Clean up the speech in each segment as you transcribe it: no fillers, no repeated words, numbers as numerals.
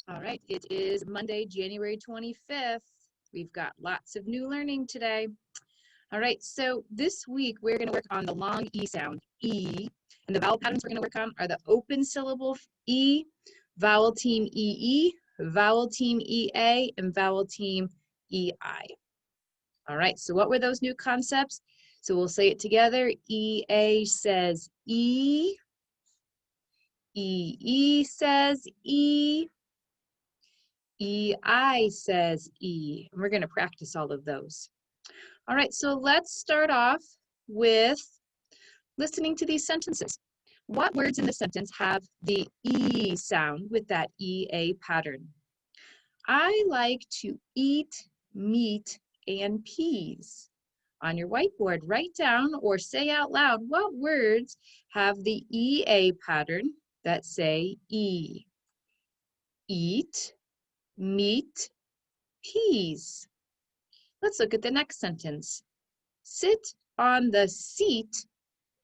All right, it is Monday, January 25th. We've got lots of new learning today. All right, so this week we're going to work on the long E sound, E, and the vowel patterns we're going to work on are the open syllable E, vowel team EE, vowel team EA, and vowel team EI. All right, so what were those new concepts? So we'll say it together. EA says E, EE says E, EI says E. And we're going to practice all of those. All right, so let's start off with listening to these sentences. What words in the sentence have the E sound with that EA pattern? I like to eat meat and peas. On your whiteboard, write down or say out loud what words have the EA pattern that say E. Eat, meat, peas. Let's look at the next sentence. Sit on the seat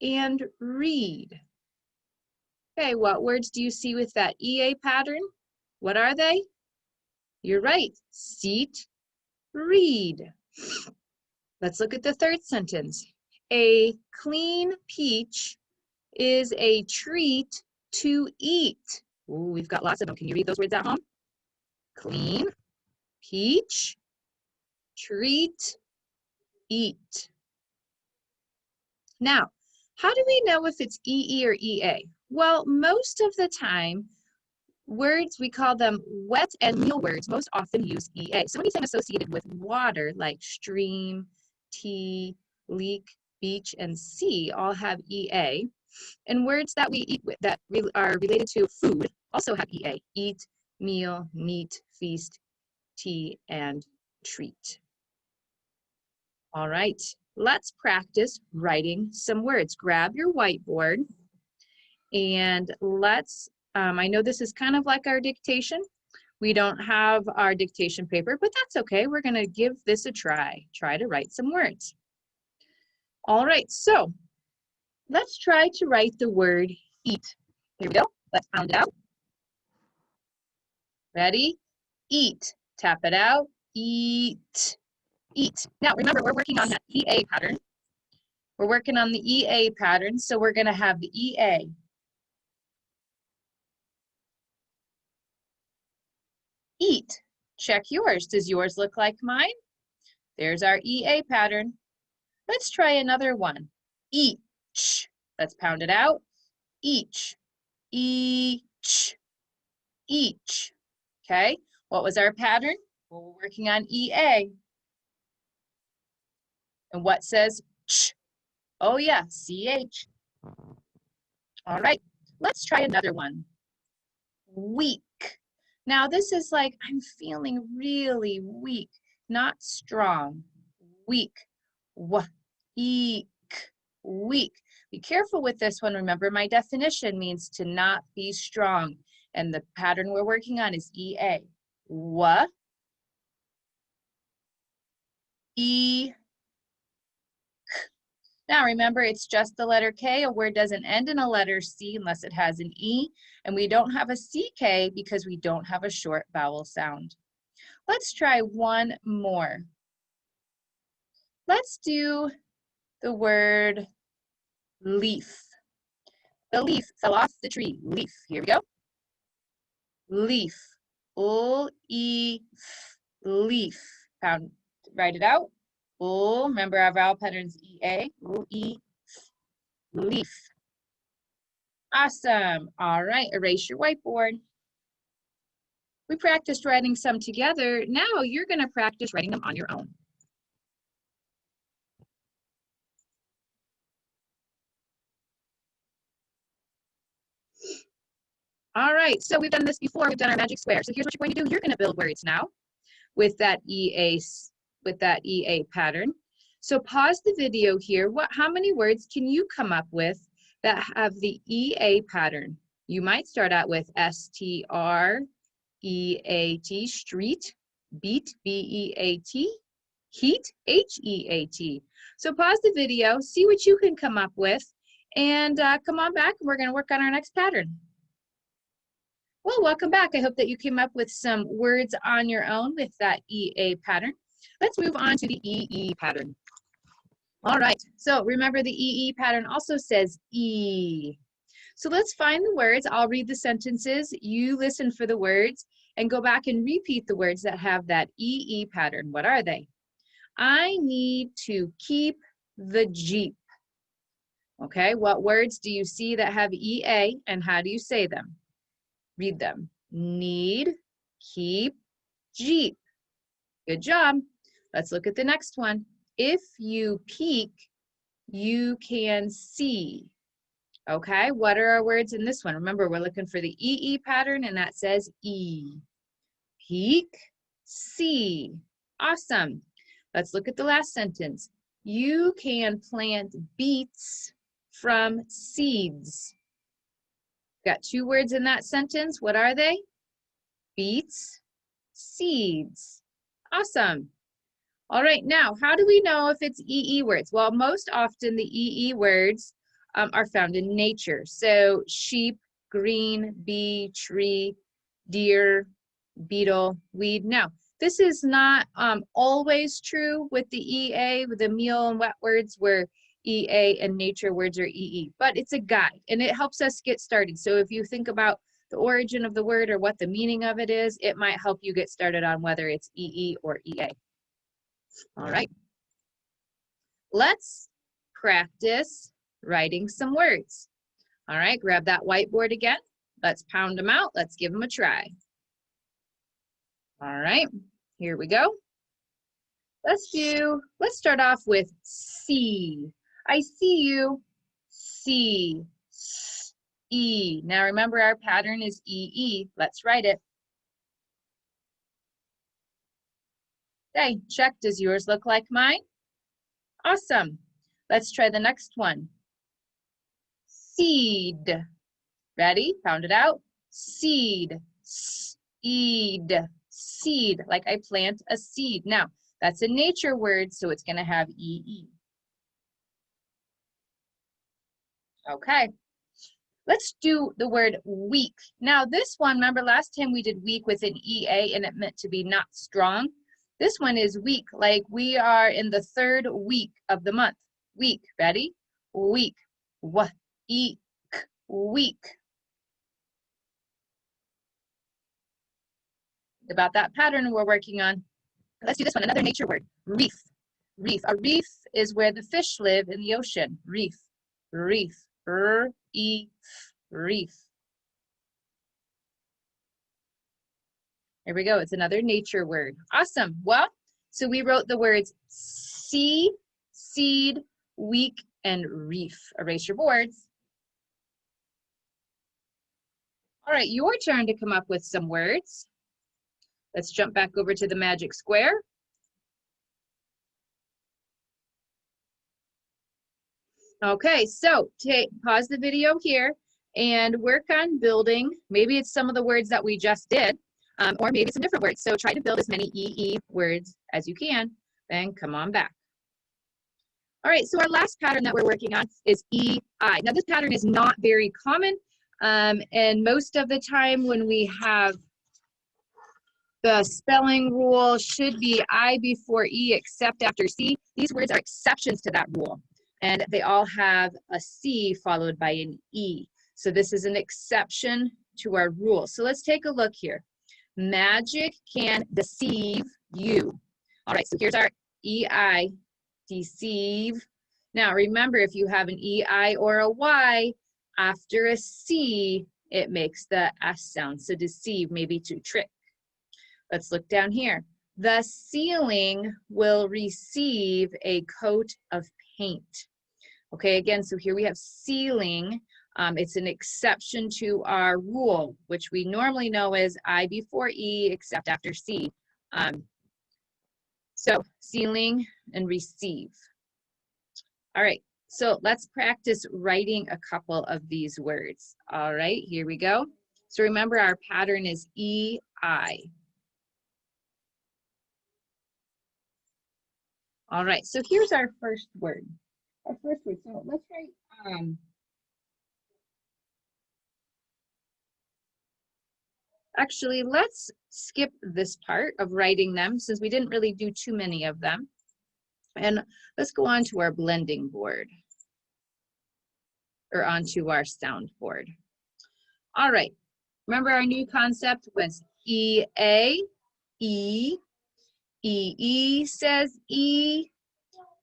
and read. Okay, what words do you see with that EA pattern? What are they? You're right, seat, read. Let's look at the third sentence. A clean peach is a treat to eat. Ooh, we've got lots of them. Can you read those words at home? Clean, peach, treat, eat. Now, how do we know if it's EE or EA? Well, most of the time, words, we call them wet and meal words, most often use EA. So anything associated with water, like stream, tea, leak, beach, and sea, all have EA. And words that we eat with, that are related to food, also have EA. Eat, meal, meat, feast, tea, and treat. All right, let's practice writing some words. Grab your whiteboard and let's, I know this is kind of like our dictation. We don't have our dictation paper, but that's okay. We're gonna give this a try. Try to write some words. All right, so let's try to write the word eat. Here we go, let's pound it out. Ready? Eat, tap it out, eat, eat. Now remember, we're working on that EA pattern. We're working on the EA pattern, so we're gonna have the EA. Eat, check yours. Does yours look like mine? There's our EA pattern. Let's try another one. Each, let's pound it out. Each, each, each. Okay, what was our pattern? Well, we're working on EA. And what says ch? Oh yeah, CH. All right, let's try another one. Weak. Now this is like, I'm feeling really weak, not strong. Weak. Weak. Weak. Be careful with this one. Remember, my definition means to not be strong. And the pattern we're working on is EA. E. Now remember, it's just the letter K. A word doesn't end in a letter C unless it has an E. And we don't have a CK because we don't have a short vowel sound. Let's try one more. Let's do the word leaf. The leaf fell off the tree. Leaf. Here we go. Leaf. L-E-F. Leaf. Pound. Write it out. L. Remember our vowel patterns E-A. L-E. Leaf. Awesome. All right. Erase your whiteboard. We practiced writing some together. Now you're going to practice writing them on your own. All right, so we've done this before. We've done our magic square. So here's what you're going to do. You're going to build words now with that EA pattern. So pause the video here. How many words can you come up with that have the EA pattern? You might start out with S-T-R-E-A-T, street, beat, B-E-A-T, heat, H-E-A-T. So pause the video, see what you can come up with, and come on back and we're going to work on our next pattern. Well, welcome back. I hope that you came up with some words on your own with that EA pattern. Let's move on to the EE pattern. All right, so remember the EE pattern also says E. So let's find the words. I'll read the sentences. You listen for the words and go back and repeat the words that have that EE pattern. What are they? I need to keep the Jeep. Okay, what words do you see that have EA and how do you say them? Read them. Need, keep, Jeep. Good job. Let's look at the next one. If you peek, you can see. Okay, what are our words in this one? Remember, we're looking for the EE pattern and that says E. Peek, see. Awesome. Let's look at the last sentence. You can plant beets from seeds. Got two words in that sentence. What are they? Beets, seeds. Awesome. All right, now, how do we know if it's EE words? Well, most often the EE words are found in nature. So sheep, green, bee, tree, deer, beetle, weed. Now, this is not always true with the EA, with the meal and wet words where EA and nature words are EE, but it's a guide and it helps us get started. So if you think about the origin of the word or what the meaning of it is, it might help you get started on whether it's EE or EA. All right, let's practice writing some words. All right, grab that whiteboard again. Let's pound them out. Let's give them a try. All right, here we go. Let's start off with see. I see you, see, E. Now remember our pattern is EE. Let's write it. Okay, check, does yours look like mine? Awesome. Let's try the next one. Seed. Ready? Pound it out. Seed, seed, seed, like I plant a seed. Now, that's a nature word, so it's gonna have EE. Okay, let's do the word weak. Now this one, remember last time we did weak with an EA and it meant to be not strong. This one is weak, like we are in the 3rd week of the month. Week, ready? Week, weak, weak. About that pattern we're working on. Let's do this one, another nature word, reef. Reef, a reef is where the fish live in the ocean. Reef, reef, R-E-F, reef. Here we go, it's another nature word. Awesome, well, so we wrote the words see, seed, weak, and reef. Erase your boards. All right, your turn to come up with some words. Let's jump back over to the magic square. Okay, so pause the video here and work on building. Maybe it's some of the words that we just did, or maybe some different words. So try to build as many EE words as you can, then come on back. All right, so our last pattern that we're working on is EI. Now this pattern is not very common, and most of the time when we have the spelling rule should be I before E except after C. These words are exceptions to that rule. And they all have a C followed by an E. So this is an exception to our rule. So let's take a look here. Magic can deceive you. All right, so here's our EI, deceive. Now remember, if you have an EI or a Y, after a C, it makes the S sound. So deceive, maybe to trick. Let's look down here. The ceiling will receive a coat of paint. Okay, again, so here we have ceiling. It's an exception to our rule, which we normally know as I before E except after C. So ceiling and receive. All right, so let's practice writing a couple of these words. All right, here we go. So remember our pattern is EI. All right, so here's our first word. Our first word, so let's write Actually, let's skip this part of writing them since we didn't really do too many of them. And let's go on to our blending board or onto our sound board. All right, remember our new concept was E-A, E, E-E says E,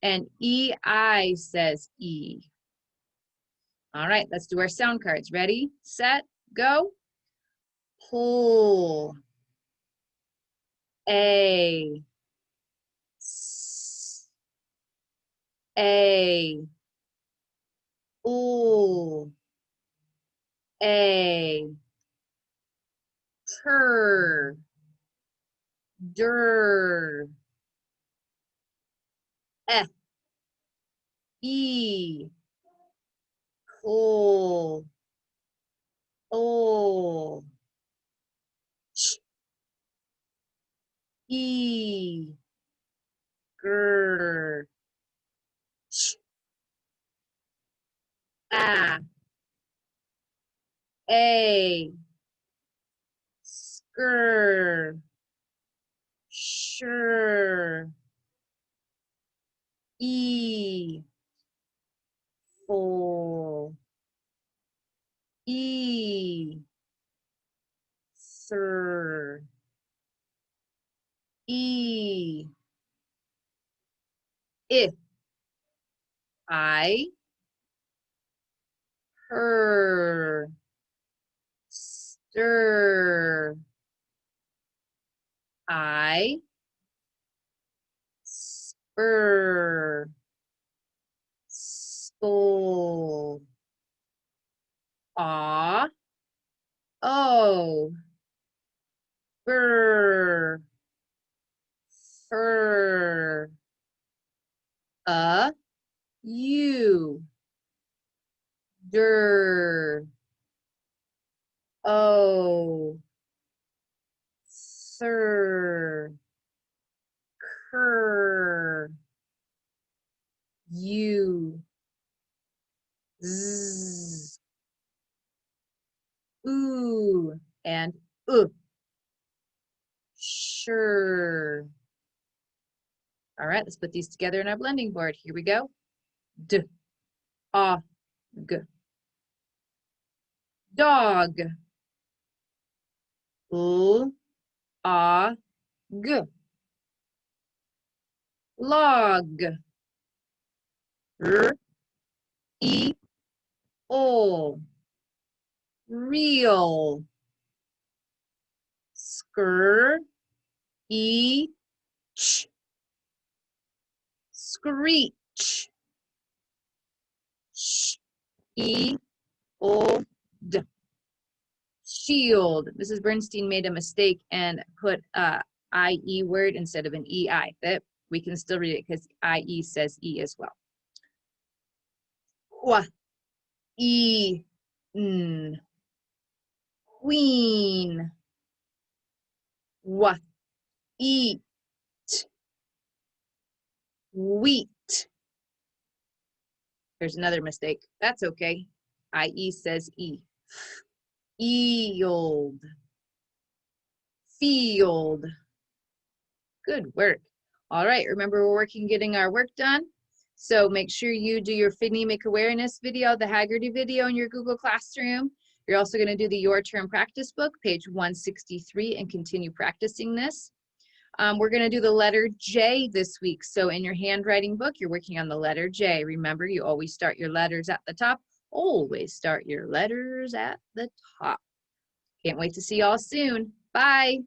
and E-I says E. All right, let's do our sound cards. Ready, set, go. Pull. A. S. A. Ooh. A. Tur. Der. F. E. Cool. O. Ch. E. Ger. Ch. A. A. Skr. Sure. E. Full. E. Sir. E. If. I. Her. Stir. I. Spur. Stole. Aw. Oh. Fur. Fur. You. Der. Oh. Sir. Cur. You. Z. Ooh. And sure. All right, let's put these together in our blending board. Here we go. D. A. G. Dog. L. A. G. Log. R. E. O. Real. Skr. E. Ch. Screech. Sh. E. O. D. Shield. Mrs. Bernstein made a mistake and put IE word instead of an EI. But we can still read it because IE says E as well. Qua. E. N. Queen. Wa. Eat. Wheat. There's another mistake. That's okay. IE says E. Yield. Field. Good work. All right, remember we're working getting our work done. So make sure you do your phonemic awareness video, the Haggerty video in your Google Classroom. You're also going to do the Your Turn practice book, page 163, and continue practicing this. We're going to do the letter J this week. So in your handwriting book, you're working on the letter J. Remember, you always start your letters at the top. Always start your letters at the top. Can't wait to see y'all soon. Bye.